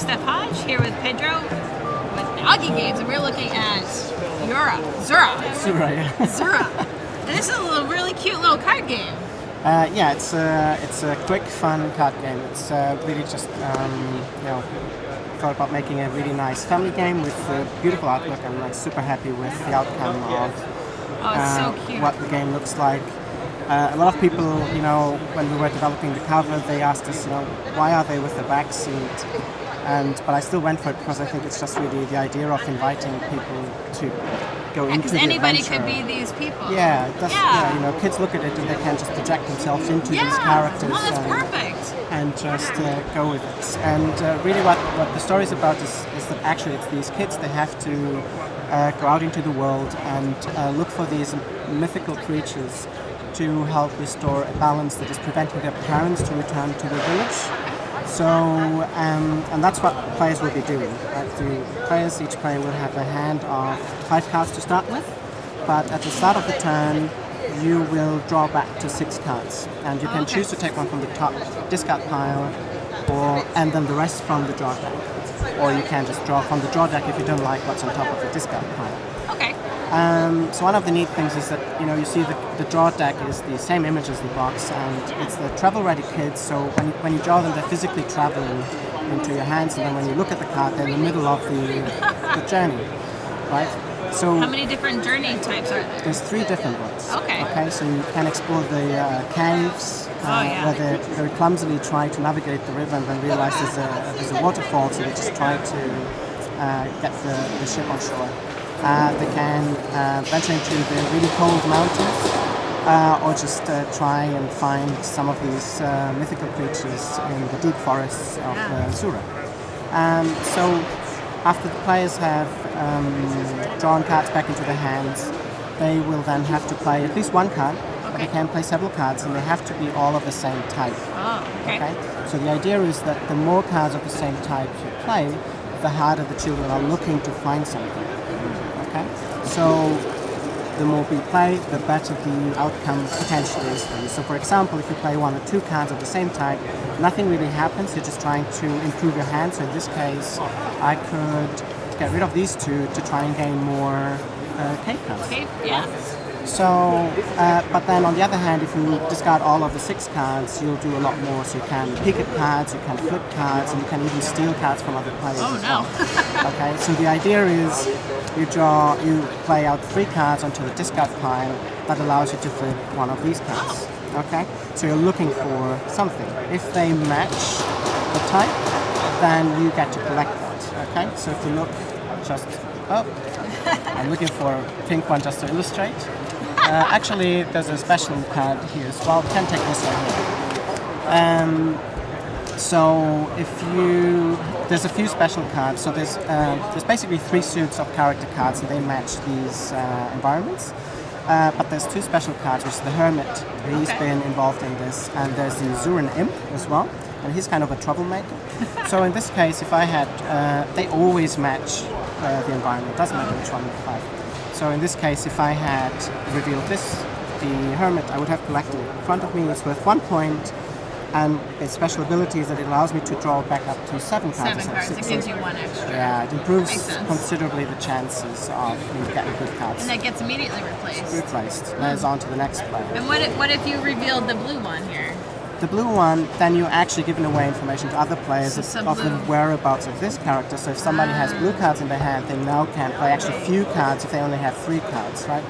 Steph Hodge here with Pedro with Augie Games, and we're looking at Zura. Yeah. Zura. And this is a really cute little card game. Yeah, it's a quick, fun card game. It's really just thought about making a really nice family game with beautiful artwork. I'm like super happy with the outcome of it's so cute. what the game looks like. A lot of people, when we were developing the cover, they asked us, why are they with the backseat? But I still went for it because I think it's just really the idea of inviting people to go into the anybody adventure. could be these people. Yeah, kids look at it and they can just project themselves into these characters. Oh, that's perfect. And just go with it. And really what the story is about is that actually it's these kids, they have to go out into the world and look for these mythical creatures to help restore a balance that is preventing their parents to return to the village. So, and that's what players will be doing. Right? Each player will have a hand of 5 cards to start with, but at the start of the turn, you will draw back to 6 cards, and you can choose to take one from the top discard pile, and then the rest from the draw deck. Or you can just draw from the draw deck if you don't like what's on top of the discard pile. Okay. So one of the neat things is that you see the draw deck is the same image as the box, and it's the travel-ready kids. So when you draw them, they're physically traveling into your hands, and then when you look at the card, they're in the middle of the journey, right? So how many different journey types are there? There's 3 different ones. Okay. So you can explore the caves where they very clumsily try to navigate the river and then realize there's a waterfall, so they just try to get the ship on shore. They can venture into the really cold mountains, or just try and find some of these mythical creatures in the deep forests of Zura. So after the players have drawn cards back into their hands, they will then have to play at least one card. But they can play several cards, and they have to be all of the same type. Oh, okay. So the idea is that the more cards of the same type you play, the harder the children are looking to find something. Okay? So the more we play, the better the outcome potentially is for you. So for example, if you play 1 or 2 cards of the same type, nothing really happens. You're just trying to improve your hand. So in this case, I could get rid of these 2 to try and gain more cave cards. Okay, yeah. So, but then on the other hand, if you discard all of the 6 cards, you'll do a lot more. So you can pick at cards, you can flip cards, and you can even steal cards from other players as well. Okay, so the idea is you play out 3 cards onto the discard pile that allows you to flip one of these cards. Okay, so you're looking for something. If they match the type, then you get to collect that. Okay, so if you look just up, I'm looking for a pink one just to illustrate. Actually, there's a special card here as well. You can take this one here. So there's a few special cards. So there's basically 3 suits of character cards, and they match these environments. But there's 2 special cards, which is the Hermit. He's been involved in this, and there's the Zuran Imp as well, and he's kind of a troublemaker. So in this case, if I had, they always match the environment. It doesn't matter which one you play. So in this case, if I had revealed this, the Hermit, I would have collected it in front of me. It's worth 1 point, and its special ability is that it allows me to draw back up to 7 cards. 7 cards. It gives you 1 extra. Yeah, it improves considerably the chances of getting good cards. And that gets immediately replaced. There's on to the next player. And what if you revealed the blue one here? The blue one, then you're actually giving away information to other players of the whereabouts of this character. So if somebody has blue cards in their hand, they now can play actually few cards if they only have 3 cards, right?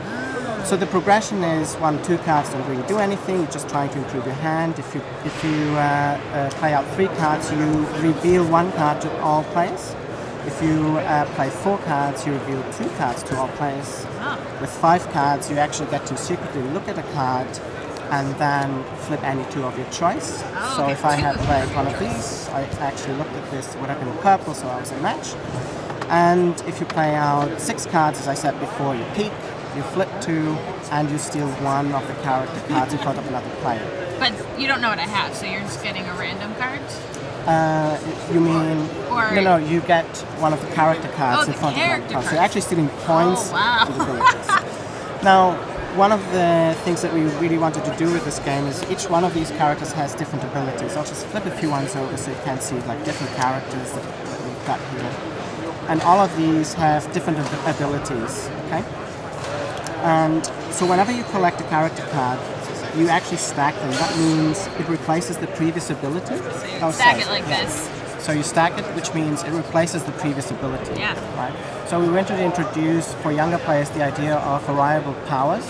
So the progression is 1, 2 cards don't really do anything. You're just trying to improve your hand. If you play out 3 cards, you reveal 1 card to all players. If you play 4 cards, you reveal 2 cards to all players. With 5 cards, you actually get to secretly look at a card and then flip any 2 of your choice. So if I had played one of these, I actually looked at this, would have been purple, so I was a match. And if you play out 6 cards, as I said before, you peek, you flip 2, and you steal 1 of the character cards in front of another player. But you don't know what I have, so you're just getting a random card? You mean... No, you get one of the character cards in front of one card. So you're actually stealing points to the villagers. Now, one of the things that we really wanted to do with this game is each one of these characters has different abilities. I'll just flip a few ones over so you can see like different characters that got here. And all of these have different abilities, okay? And so whenever you collect a character card, you actually stack them. That means it replaces the previous ability. Stack it like this. So you stack it, which means it replaces the previous ability. Yeah. Right? So we wanted to introduce for younger players the idea of variable powers,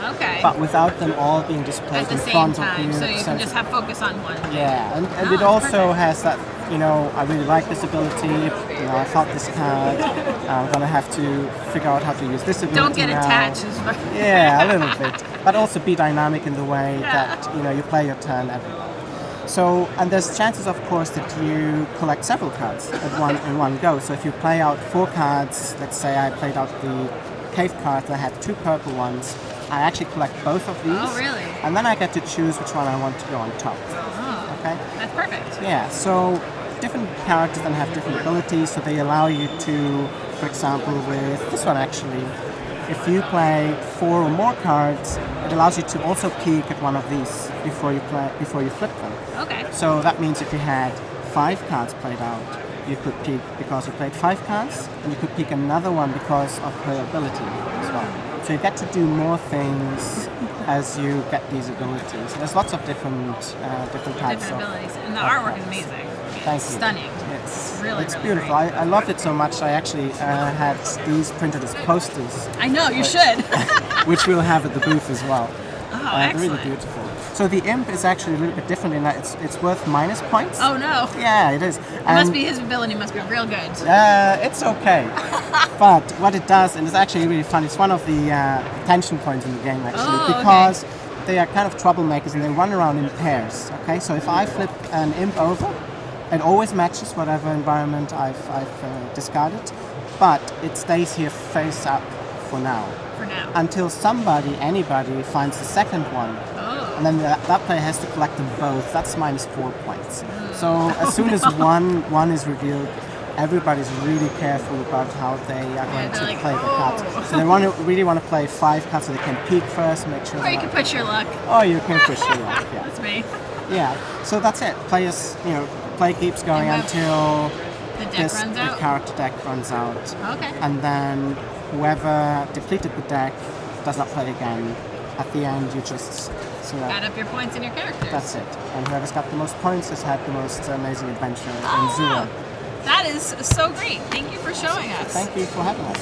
Okay. but without them all being displayed At the in same front time, of you. so you can just have focus on one. Yeah, and Oh, it also perfect. has that, you know, I really like this ability, you know, I felt this card, I'm going to have to figure out how to use this ability Don't get now. attached. Yeah, a little bit. But also be dynamic in the way that, you know, you play your turn every day. So, and there's chances, of course, that you collect several cards in one go. So if you play out 4 cards, let's say I played out the cave cards, I had 2 purple ones, I actually collect both of these. Oh, really? And then I get to choose which one I want to go on top. Oh, Okay? that's perfect. Yeah, so different characters then have different abilities, so they allow you to, for example, with this one actually, if you play 4 or more cards, it allows you to also peek at one of these before you flip them. Okay. So that means if you had 5 cards played out, you could peek because you played 5 cards, and you could peek another one because of her ability as well. So you get to do more things as you get these abilities. There's lots of different types Different of abilities. And the of artwork is cards. amazing. Thank It's you. stunning. It's Really, it's really beautiful. great. I loved it so much. I actually had these printed as posters, I know, you should. which we'll have at the booth as well. Oh, Really excellent. beautiful. So the imp is actually a little bit different in that it's worth minus points. Oh, no. Yeah, it is. His ability must be real good. It's okay. But what it does, and it's actually really fun, it's one of the tension points in the game actually, Oh, okay. because they are kind of troublemakers and they run around in pairs. Okay, so if I flip an imp over, it always matches whatever environment I've discarded, but it stays here face up for now. For now. Until anybody finds the second one. Oh. And then that player has to collect them both. That's minus 4 points. So as soon as one is revealed, everybody's really careful about how they are going they're to like, play the "Oh." cards. So they really want to play 5 cards so they can peek first, make sure. Or you can push your luck. Oh, you can push your luck. Yeah. That's me. Yeah. So that's it. Players, play keeps going And until The deck runs the out. character deck runs out. Okay. And then whoever depleted the deck does not play again. At the end, you just Add up your points in your characters. that's it. And whoever's got the most points has had the most amazing adventure in Oh, Zura. wow. That is so great. Thank you for showing us. Thank you for having us.